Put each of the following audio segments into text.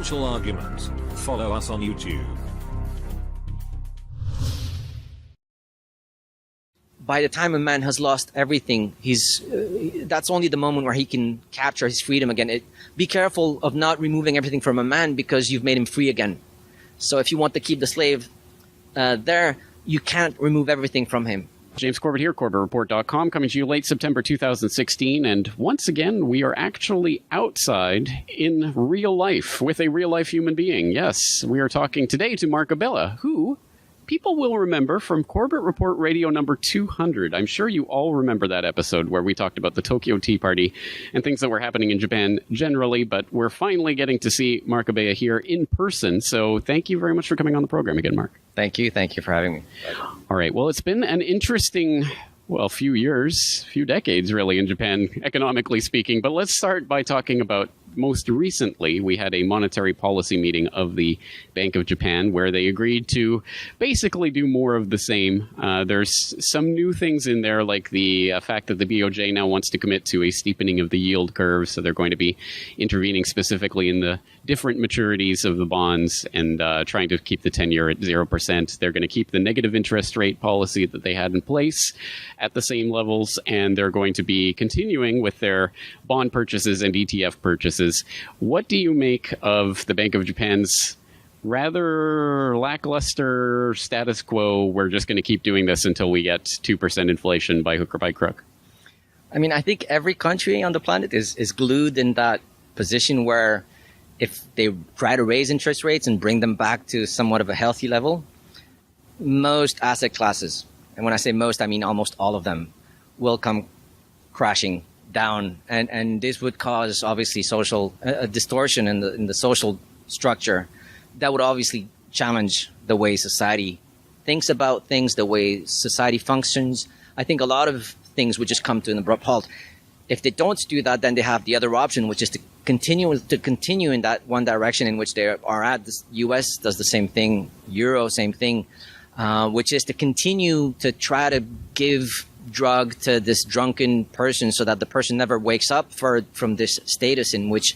Financial Argument. Follow us on YouTube. By the time a man has lost everything, that's only the moment where he can capture his freedom again. Be careful of not removing everything from a man because you've made him free again. So if you want to keep the slave there, you can't remove everything from him. James Corbett here, CorbettReport.com, coming to you late September 2016. And once again, we are actually outside in real life with a real-life human being. Yes, we are talking today to Marc Abela, who people will remember from Corbett Report Radio number 200. I'm sure you all remember that episode where we talked about the Tokyo Tea Party and things that were happening in Japan generally, but we're finally getting to see Marc Abela here in person. So thank you very much for coming on the program again, Marc. Thank you. Thank you for having me. All right. Well, it's been an interesting, few years, few decades really in Japan, economically speaking. But let's start by talking about most recently, we had a monetary policy meeting of the Bank of Japan where they agreed to basically do more of the same. There's some new things in there, like the fact that the BOJ now wants to commit to a steepening of the yield curve. So they're going to be intervening specifically in the different maturities of the bonds and trying to keep the 10-year at 0%. They're going to keep the negative interest rate policy that they had in place at the same levels, and they're going to be continuing with their bond purchases and ETF purchases. What do you make of the Bank of Japan's rather lackluster status quo? We're just going to keep doing this until we get 2% inflation by hook or by crook. I mean, I think every country on the planet is glued in that position where if they try to raise interest rates and bring them back to somewhat of a healthy level, most asset classes, and when I say most, I mean almost all of them, will come crashing down, and this would cause obviously social distortion in the social structure that would obviously challenge the way society thinks about things, the way society functions. I think a lot of things would just come to an abrupt halt. If they don't do that, then they have the other option, which is to continue in that one direction in which they are at. The U.S. does the same thing, Euro, same thing, which is to continue to try to give drug to this drunken person so that the person never wakes up from this status in which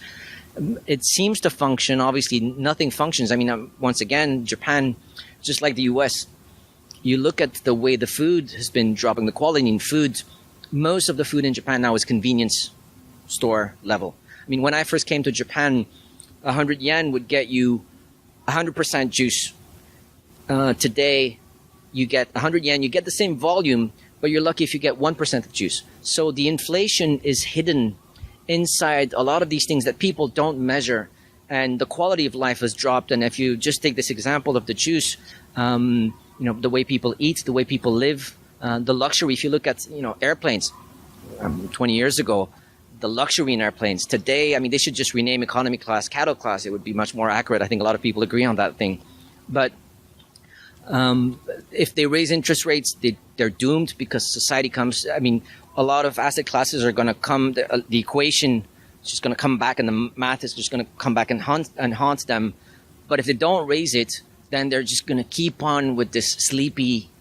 it seems to function. Obviously, nothing functions. I mean, once again, Japan, just like the U.S., you look at the way the food has been dropping, the quality in food. Most of the food in Japan now is convenience store level. I mean, when I first came to Japan, 100 yen would get you 100% juice. Today, you get 100 yen, you get the same volume, but you're lucky if you get 1% of juice. So the inflation is hidden inside a lot of these things that people don't measure, and the quality of life has dropped. And if you just take this example of the juice, the way people eat, the way people live, the luxury. If you look at airplanes, 20 years ago, the luxury in airplanes. Today, I mean, they should just rename economy class cattle class. It would be much more accurate. I think a lot of people agree on that thing. But if they raise interest rates, they're doomed because society comes. I mean, a lot of asset classes are going to come. The equation is just going to come back, and the math is just going to come back and haunt them. But if they don't raise it, then they're just going to keep on with this sleepy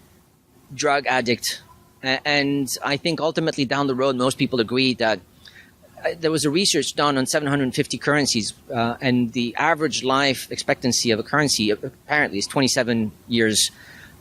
drug addict. And I think ultimately down the road, most people agree that there was a research done on 750 currencies, and the average life expectancy of a currency apparently is 27 years.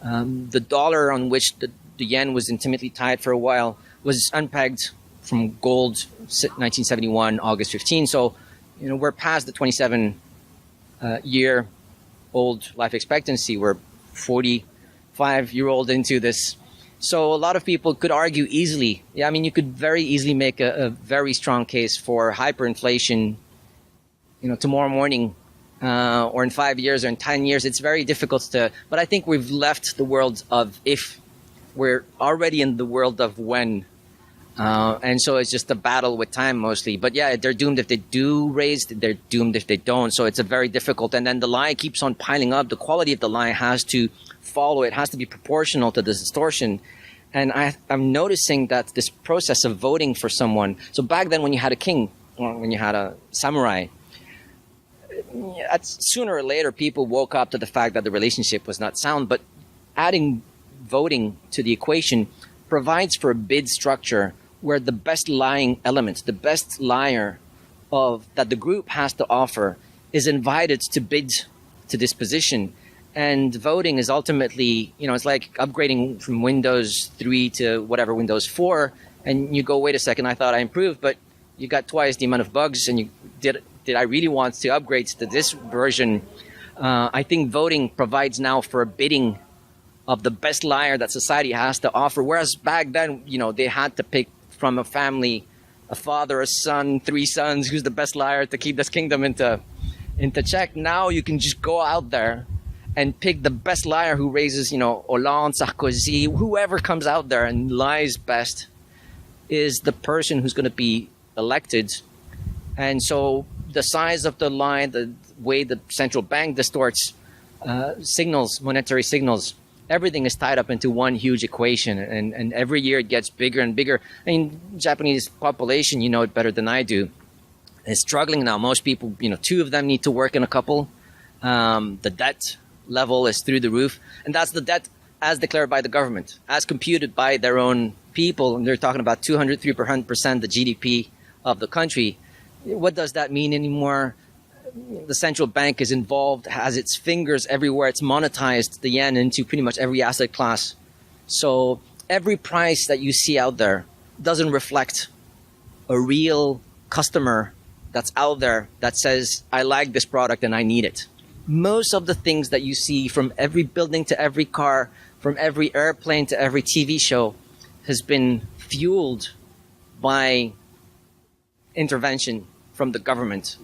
The dollar, on which the yen was intimately tied for a while, was unpegged from gold 1971, August 15. So, we're past the 27-year-old life expectancy. We're 45-year-old into this. So a lot of people could argue easily. Yeah, I mean, you could very easily make a very strong case for hyperinflation, tomorrow morning, or in 5 years or in 10 years. It's very difficult to, but I think we've left the world of if. We're already in the world of when. And so it's just a battle with time mostly. But yeah, they're doomed if they do raise, they're doomed if they don't. So it's a very difficult. And then the lie keeps on piling up. The quality of the lie has to follow. It has to be proportional to the distortion. And I'm noticing that this process of voting for someone. So back then when you had a king, or when you had a samurai, sooner or later people woke up to the fact that the relationship was not sound. But adding voting to the equation provides for a bid structure where the best lying element, the best liar that the group has to offer is invited to bid to this position. And voting is ultimately, it's like upgrading from Windows 3 to whatever, Windows 4. And you go, wait a second, I thought I improved, but you got twice the amount of bugs. And you did I really want to upgrade to this version? I think voting provides now for a bidding of the best liar that society has to offer. Whereas back then, they had to pick from a family, a father, a son, 3 sons, who's the best liar to keep this kingdom into check. Now you can just go out there and pick the best liar who raises, Hollande, Sarkozy, whoever comes out there and lies best is the person who's going to be elected. And so the size of the lie, the way the central bank distorts signals, monetary signals, everything is tied up into one huge equation. And every year it gets bigger and bigger. I mean, Japanese population, you know it better than I do, is struggling now. Most people, 2 of them need to work in a couple. The debt level is through the roof. And that's the debt as declared by the government, as computed by their own people. And they're talking about 200-300% the GDP of the country. What does that mean anymore? The central bank is involved, has its fingers everywhere. It's monetized the yen into pretty much every asset class. So every price that you see out there doesn't reflect a real customer that's out there that says, I like this product and I need it. Most of the things that you see, from every building to every car, from every airplane to every TV show, has been fueled by intervention from the government.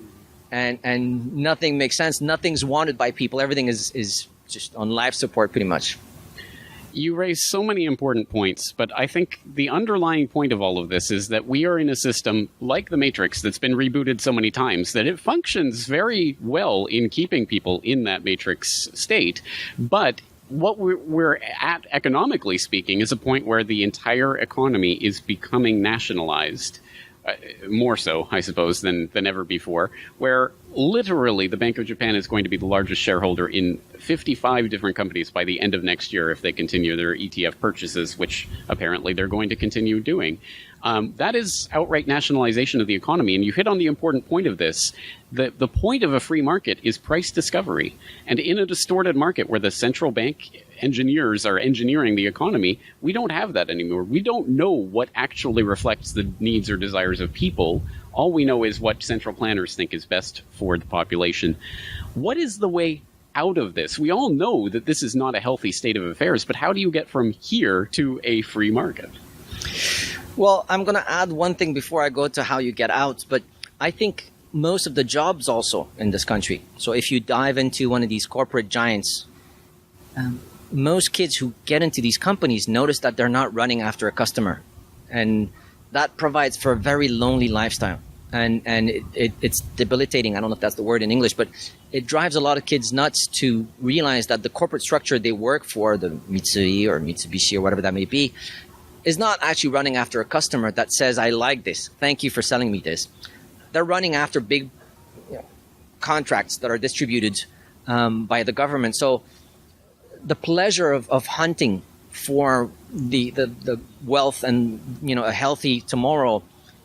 And nothing makes sense. Nothing's wanted by people. Everything is just on life support pretty much. You raise so many important points, but I think the underlying point of all of this is that we are in a system like the Matrix that's been rebooted so many times that it functions very well in keeping people in that Matrix state. But what we're at, economically speaking, is a point where the entire economy is becoming nationalized. More so, I suppose, than ever before, where literally the Bank of Japan is going to be the largest shareholder in 55 different companies by the end of next year if they continue their ETF purchases, which apparently they're going to continue doing. That is outright nationalization of the economy. And you hit on the important point of this. The point of a free market is price discovery. And in a distorted market where the central bank engineers are engineering the economy, we don't have that anymore. We don't know what actually reflects the needs or desires of people. All we know is what central planners think is best for the population. What is the way out of this? We all know that this is not a healthy state of affairs, but how do you get from here to a free market? Well, I'm going to add one thing before I go to how you get out, but I think most of the jobs also in this country. So if you dive into one of these corporate giants, most kids who get into these companies notice that they're not running after a customer. And that provides for a very lonely lifestyle. And it's debilitating. I don't know if that's the word in English, but it drives a lot of kids nuts to realize that the corporate structure they work for, the Mitsui or Mitsubishi or whatever that may be, is not actually running after a customer that says, I like this. Thank you for selling me this. They're running after big contracts that are distributed by the government. So the pleasure of hunting for the wealth and a healthy tomorrow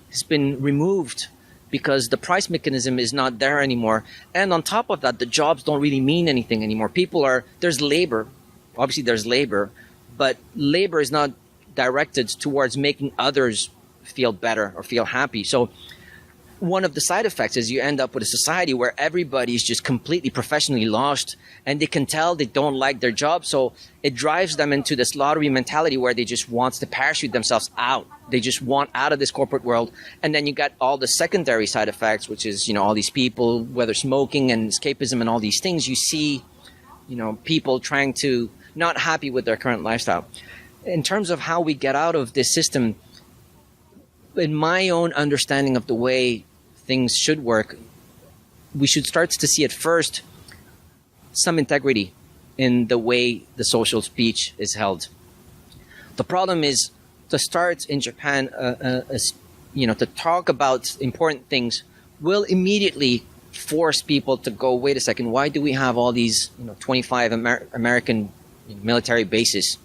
has been removed because the price mechanism is not there anymore. And on top of that, the jobs don't really mean anything anymore. There's labor. Obviously there's labor, but labor is not directed towards making others feel better or feel happy. So one of the side effects is you end up with a society where everybody is just completely professionally lost and they can tell they don't like their job. So it drives them into this lottery mentality where they just want to parachute themselves out. They just want out of this corporate world. And then you got all the secondary side effects, which is, all these people, whether smoking and escapism and all these things, you see, people trying to not happy with their current lifestyle. In terms of how we get out of this system, in my own understanding of the way things should work, we should start to see at first some integrity in the way the social speech is held. The problem is to start in Japan, to talk about important things will immediately force people to go, wait a second, why do we have all these 25 American military bases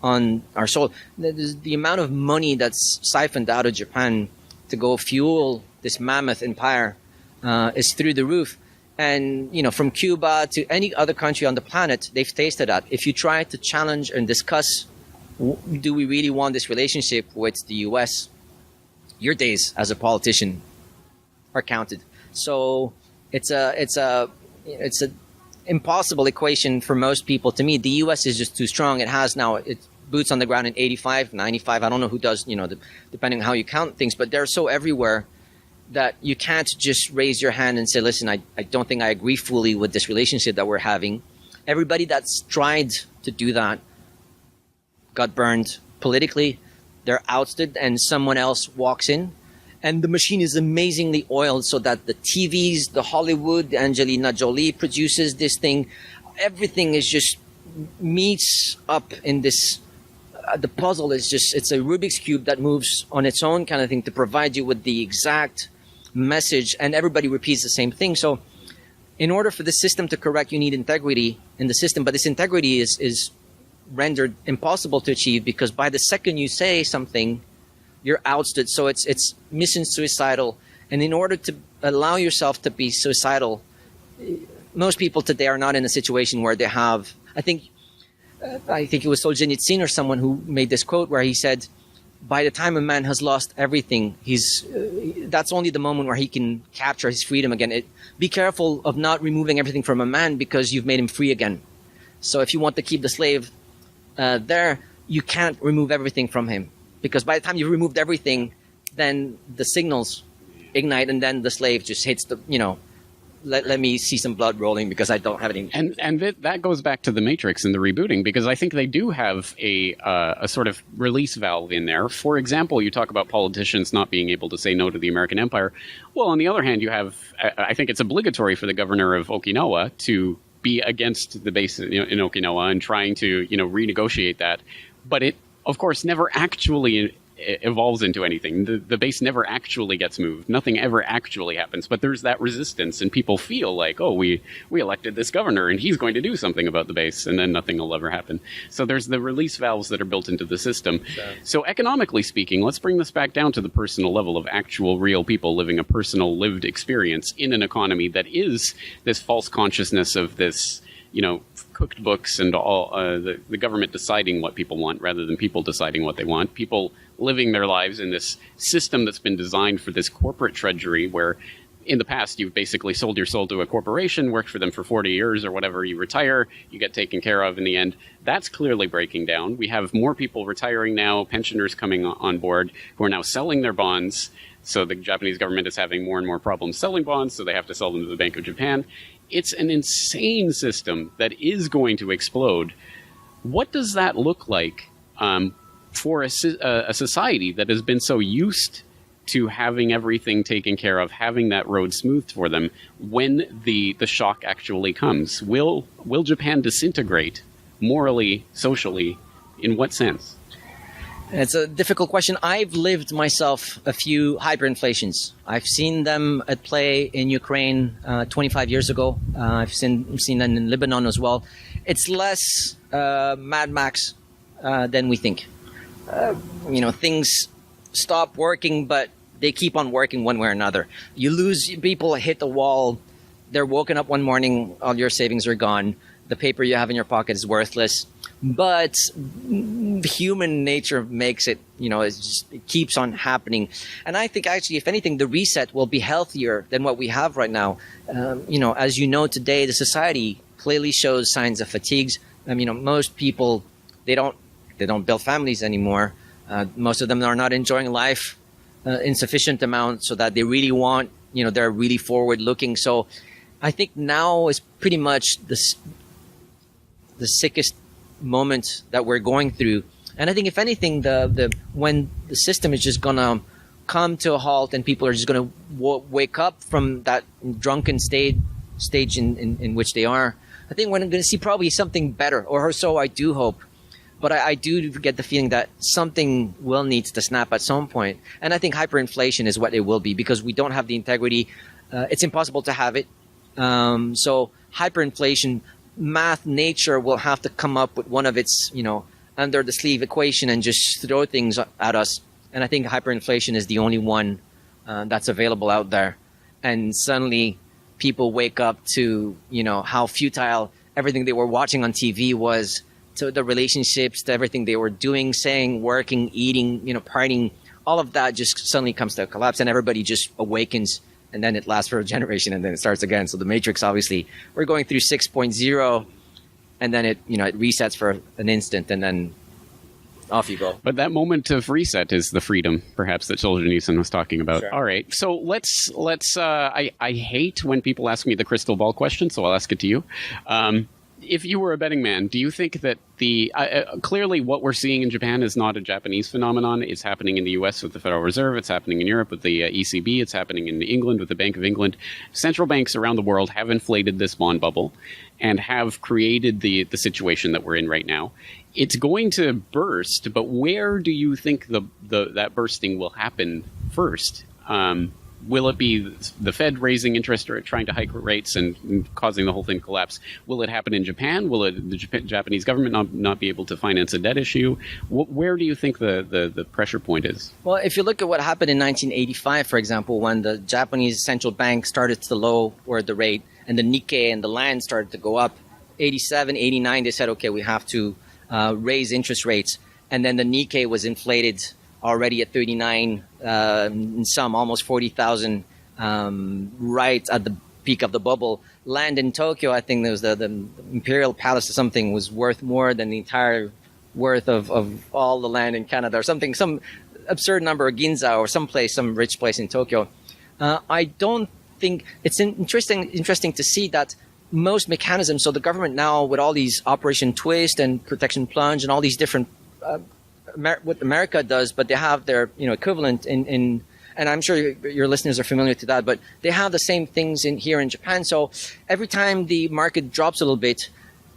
on our soil? The amount of money that's siphoned out of Japan to go fuel this mammoth empire is through the roof. And, from Cuba to any other country on the planet, they've tasted that. If you try to challenge and discuss, do we really want this relationship with the US, your days as a politician are counted. So it's a impossible equation for most people to meet. The US is just too strong. It has now its boots on the ground in 85, 95. I don't know who does, depending on how you count things, but they're so everywhere that you can't just raise your hand and say, listen, I don't think I agree fully with this relationship that we're having. Everybody that's tried to do that got burned politically. They're ousted and someone else walks in. And the machine is amazingly oiled so that the TVs, the Hollywood, Angelina Jolie produces this thing. Everything is just meets up in this. The puzzle is it's a Rubik's Cube that moves on its own kind of thing to provide you with the exact message, and everybody repeats the same thing. So in order for the system to correct, you need integrity in the system, but this integrity is rendered impossible to achieve because by the second you say something, you're ousted. So it's mission suicidal, and in order to allow yourself to be suicidal, most people today are not in a situation where they have, I think it was Solzhenitsyn or someone who made this quote where he said, by the time a man has lost everything, that's only the moment where he can capture his freedom again. Be careful of not removing everything from a man because you've made him free again. So if you want to keep the slave there, you can't remove everything from him because by the time you've removed everything, then the signals ignite and then the slave just hits let me see some blood rolling because I don't have any. And that goes back to the Matrix and the rebooting, because I think they do have a sort of release valve in there. For example, you talk about politicians not being able to say no to the American empire. Well, on the other hand, you have, I think it's obligatory for the governor of Okinawa to be against the base in Okinawa and trying to, renegotiate that. But it, of course, never actually evolves into anything. The base never actually gets moved. Nothing ever actually happens. But there's that resistance, and people feel like, oh, we elected this governor, and he's going to do something about the base, and then nothing will ever happen. So there's the release valves that are built into the system. Sure. So economically speaking, let's bring this back down to the personal level of actual real people living a personal lived experience in an economy that is this false consciousness of this, cooked books and all the government deciding what people want rather than people deciding what they want. People living their lives in this system that's been designed for this corporate treasury where in the past you've basically sold your soul to a corporation, worked for them for 40 years or whatever, you retire, you get taken care of in the end. That's clearly breaking down. We have more people retiring now, pensioners coming on board who are now selling their bonds. So the Japanese government is having more and more problems selling bonds, so they have to sell them to the Bank of Japan. It's an insane system that is going to explode. What does that look like for a society that has been so used to having everything taken care of, having that road smoothed for them when the shock actually comes? Will Japan disintegrate morally, socially? In what sense? It's a difficult question. I've lived myself a few hyperinflations. I've seen them at play in Ukraine 25 years ago. I've seen them in Lebanon as well. It's less Mad Max than we think. Things stop working, but they keep on working one way or another. You lose people, hit the wall. They're woken up one morning, all your savings are gone. The paper you have in your pocket is worthless. But human nature makes it, it keeps on happening. And I think actually, if anything, the reset will be healthier than what we have right now. As you know, today, the society clearly shows signs of fatigues. Most people, they don't build families anymore. Most of them are not enjoying life in sufficient amount so that they really want, they're really forward looking. So I think now is pretty much the sickest moment that we're going through. And I think if anything, when the system is just gonna come to a halt and people are just gonna wake up from that drunken stage in which they are, I think we're gonna see probably something better, or so I do hope. But I do get the feeling that something will need to snap at some point. And I think hyperinflation is what it will be because we don't have the integrity. It's impossible to have it. So hyperinflation, nature will have to come up with one of its, under the sleeve equation and just throw things at us. And I think hyperinflation is the only one that's available out there. And suddenly people wake up to, how futile everything they were watching on TV was, to the relationships, to everything they were doing, saying, working, eating, partying, all of that just suddenly comes to a collapse, and everybody just awakens, and then it lasts for a generation, and then it starts again. So the Matrix, obviously, we're going through 6.0, and then it resets for an instant, and then off you go. But that moment of reset is the freedom, perhaps, that Solzhenitsyn was talking about. Sure. All right. So let's. I hate when people ask me the crystal ball question, so I'll ask it to you. If you were a betting man, do you think that clearly what we're seeing in Japan is not a Japanese phenomenon? It's happening in the U.S. with the Federal Reserve. It's happening in Europe with the ECB. It's happening in England with the Bank of England. Central banks around the world have inflated this bond bubble and have created the situation that we're in right now. It's going to burst, but where do you think that bursting will happen first? Will it be the Fed raising interest or trying to hike rates and causing the whole thing to collapse? Will it happen in Japan? Will the Japanese government not be able to finance a debt issue? Where do you think the pressure point is? Well, if you look at what happened in 1985, for example, when the Japanese central bank started to lower the rate and the Nikkei and the yen started to go up, 87, 89, they said, okay, we have to raise interest rates. And then the Nikkei was inflated already at 39, in some almost 40,000, right at the peak of the bubble. Land in Tokyo, I think there was the Imperial Palace or something, was worth more than the entire worth of all the land in Canada or something, some absurd number, of Ginza or some rich place in Tokyo. I don't think it's interesting to see that most mechanisms, so the government now with all these Operation Twist and Protection Plunge and all these different what America does, but they have their equivalent in and I'm sure your listeners are familiar to that, but they have the same things here in Japan. So every time the market drops a little bit,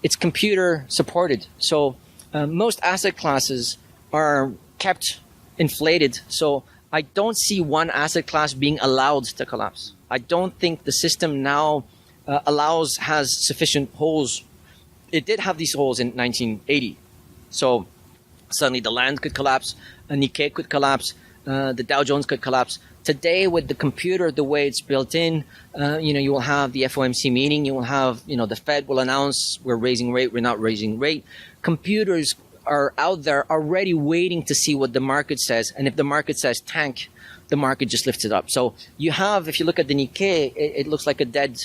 it's computer supported. So most asset classes are kept inflated. So I don't see one asset class being allowed to collapse. I don't think the system now has sufficient holes. It did have these holes in 1980. So suddenly the land could collapse, a Nikkei could collapse, the Dow Jones could collapse. Today, with the computer, the way it's built in, you will have the FOMC meeting, you will have, the Fed will announce we're raising rate, we're not raising rate. Computers are out there already waiting to see what the market says. And if the market says tank, the market just lifts it up. So you have, if you look at the Nikkei, it looks like a dead,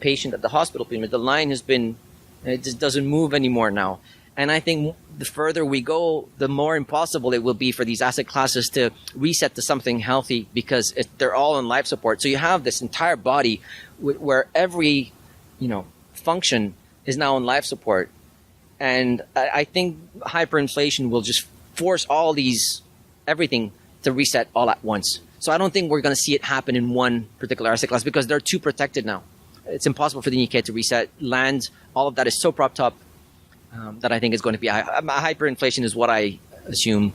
patient at the hospital. The line it just doesn't move anymore now. And I think the further we go, the more impossible it will be for these asset classes to reset to something healthy because they're all on life support. So you have this entire body where every, function is now on life support. And I think hyperinflation will just force everything to reset all at once. So I don't think we're going to see it happen in one particular asset class because they're too protected now. It's impossible for the Nikkei to reset. Land, all of that is so propped up. That I think is going to be hyperinflation is what I assume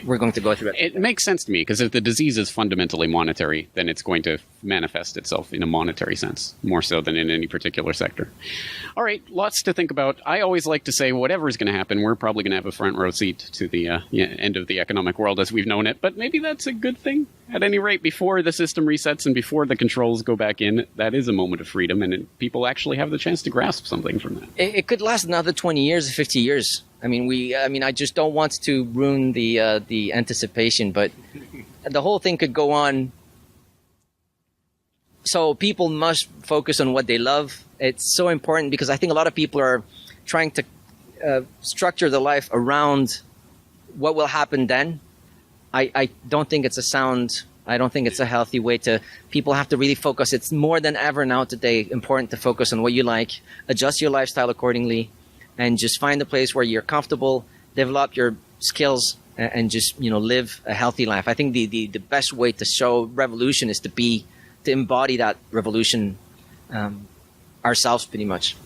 we're going to go through. It makes sense to me because if the disease is fundamentally monetary, then it's going to manifest itself in a monetary sense, more so than in any particular sector. All right, lots to think about. I always like to say whatever is going to happen, we're probably going to have a front row seat to the end of the economic world as we've known it, but maybe that's a good thing. At any rate, before the system resets and before the controls go back in, that is a moment of freedom, and people actually have the chance to grasp something from that. It could last another 20 years, 50 years. I just don't want to ruin the anticipation, but the whole thing could go on. So people must focus on what they love. It's so important because I think a lot of people are trying to structure their life around what will happen then. I don't think it's a healthy way to, people have to really focus. It's more than ever now today important to focus on what you like, adjust your lifestyle accordingly, and just find a place where you're comfortable, develop your skills, and just, live a healthy life. I think the best way to show revolution is to embody that revolution ourselves pretty much.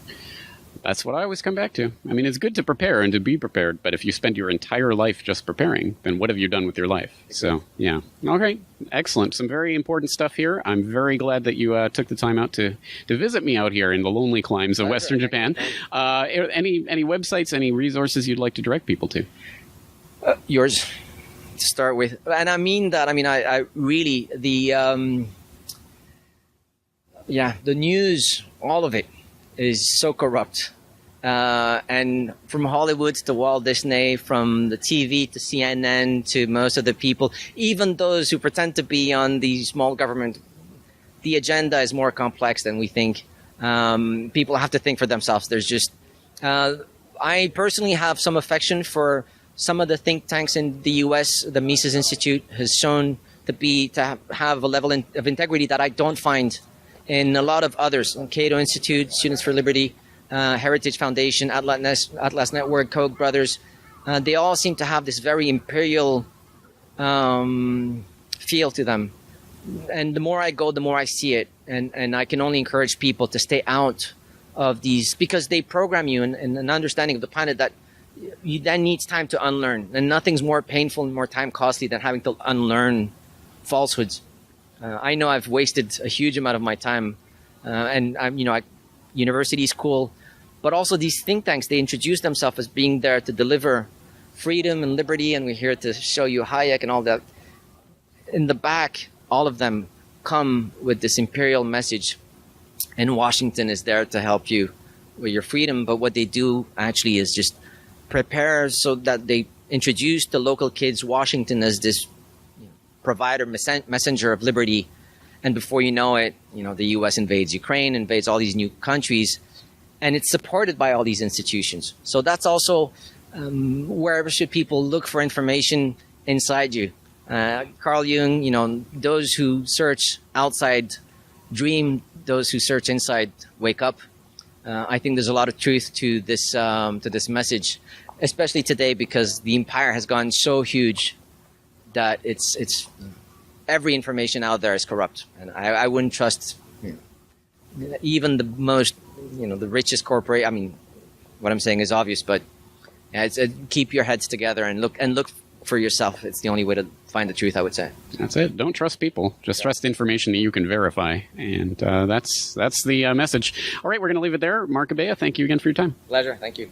That's what I always come back to. It's good to prepare and to be prepared, but if you spend your entire life just preparing, then what have you done with your life? So, yeah. Okay. Excellent. Some very important stuff here. I'm very glad that you took the time out to visit me out here in the lonely climes of Western Japan. Any websites, any resources you'd like to direct people to? Yours to start with. And I mean that. I really, Yeah, the news, all of it, is so corrupt. And from Hollywood to Walt Disney, from the TV to CNN to most of the people, even those who pretend to be on the small government, the agenda is more complex than we think. People have to think for themselves. There's just, I personally have some affection for some of the think tanks in the U.S. The Mises Institute has shown to have a level of integrity that I don't find in a lot of others. Cato Institute, Students for Liberty, Heritage Foundation, Atlas Network, Koch brothers, they all seem to have this very imperial feel to them. And the more I go, the more I see it. And I can only encourage people to stay out of these, because they program you in an understanding of the planet that you then needs time to unlearn. And nothing's more painful and more time costly than having to unlearn falsehoods. I know I've wasted a huge amount of my time, and university is cool, but also these think tanks, they introduce themselves as being there to deliver freedom and liberty, and we're here to show you Hayek and all that. In the back, all of them come with this imperial message, and Washington is there to help you with your freedom, but what they do actually is just prepare so that they introduce the local kids Washington as this provider, messenger of liberty, and before you know it, the U.S. invades Ukraine, invades all these new countries, and it's supported by all these institutions. So that's also wherever should people look for information inside you. Carl Jung, those who search outside dream, those who search inside wake up. I think there's a lot of truth to this message, especially today, because the empire has gone so huge that it's every information out there is corrupt, and I wouldn't trust even the most the richest corporate. I mean, what I'm saying is obvious, but keep your heads together and look for yourself. It's the only way to find the truth, I would say. That's it. Don't trust people. Just trust information that you can verify, and that's the message. All right, we're going to leave it there. Marc Abela, thank you again for your time. Pleasure. Thank you.